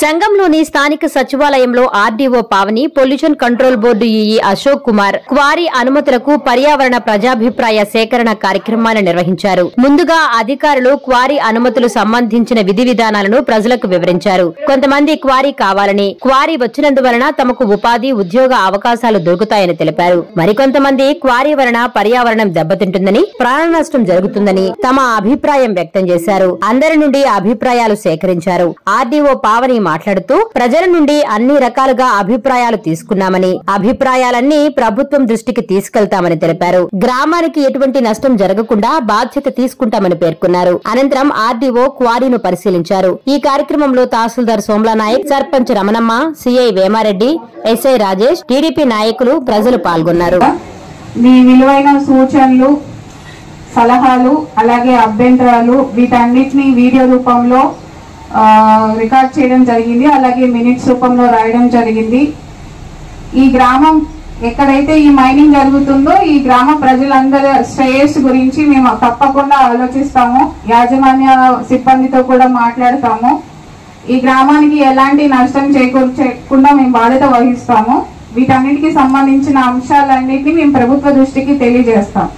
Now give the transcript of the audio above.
సంఘంలోని స్థానిక సచివాలయంలో RDO Pavani, pollution control board EE Ashok Kumar quarry అనుమతులకు పర్యావరణ ప్రజాభిప్రాయ సేకరణ కార్యక్రమాన్ని నిర్వహించారు. ముందుగా అధికారులు క్వారీ అనుమతులు సంబంధించిన విధి విధానాలను ప్రజలకు వివరించారు. కొంతమంది క్వారీ కావాలని, క్వారీ వచ్చినందువలన తమకు ఉపాధి, ఉద్యోగ అవకాశాలు దొరుకుతాయని తెలిపారు. మరికొంతమంది క్వారీ వలన పర్యావరణం దెబ్బతింటుందని, ప్రాణ నష్టం జరుగుతుందని తమ అభిప్రాయం వ్యక్తం చేశారు. అందరి నుండి అభిప్రాయాలు సేకరించారు. ఆర్డీఓ పావని మాట్లాడుతూ ప్రజల నుండి అన్ని రకాలుగా అభిప్రాయాలు తీసుకున్నామని, అభిప్రాయాలన్నీ ప్రభుత్వం దృష్టికి తీసుకెళ్తామని తెలిపారు. గ్రామానికి ఎటువంటి నష్టం జరగకుండా బాధ్యత తీసుకుంటామని పేర్కొన్నారు. అనంతరం ఆర్డీఓ క్వారీను పరిశీలించారు. ఈ కార్యక్రమంలో tahsildar Somla Nayak, sarpanch Ramanamma, CI Vemareddy, SI Rajesh, TDP నాయకులు, ప్రజలు పాల్గొన్నారు. మీ విలువైన సూచనలు, సలహాలు, అలాగే అభ్యంతరాలు వీటన్నిటిని వీడియో రూపంలో రికార్డ్ చేయడం జరిగింది. అలాగే మినిట్స్ రూపంలో రాయడం జరిగింది. ఈ గ్రామం ఎక్కడైతే ఈ మైనింగ్ జరుగుతుందో ఈ గ్రామ ప్రజలందరి శ్రేయస్సు గురించి మేము తప్పకుండా ఆలోచిస్తాము. యాజమాన్య సిబ్బందితో కూడా మాట్లాడతాము. ఈ గ్రామానికి ఎలాంటి నష్టం చేకూర్చకుండా మేము బాధ్యత వహిస్తాము. వీటన్నిటికీ సంబంధించిన అంశాలన్నింటినీ మేము ప్రభుత్వ దృష్టికి తెలియజేస్తాం.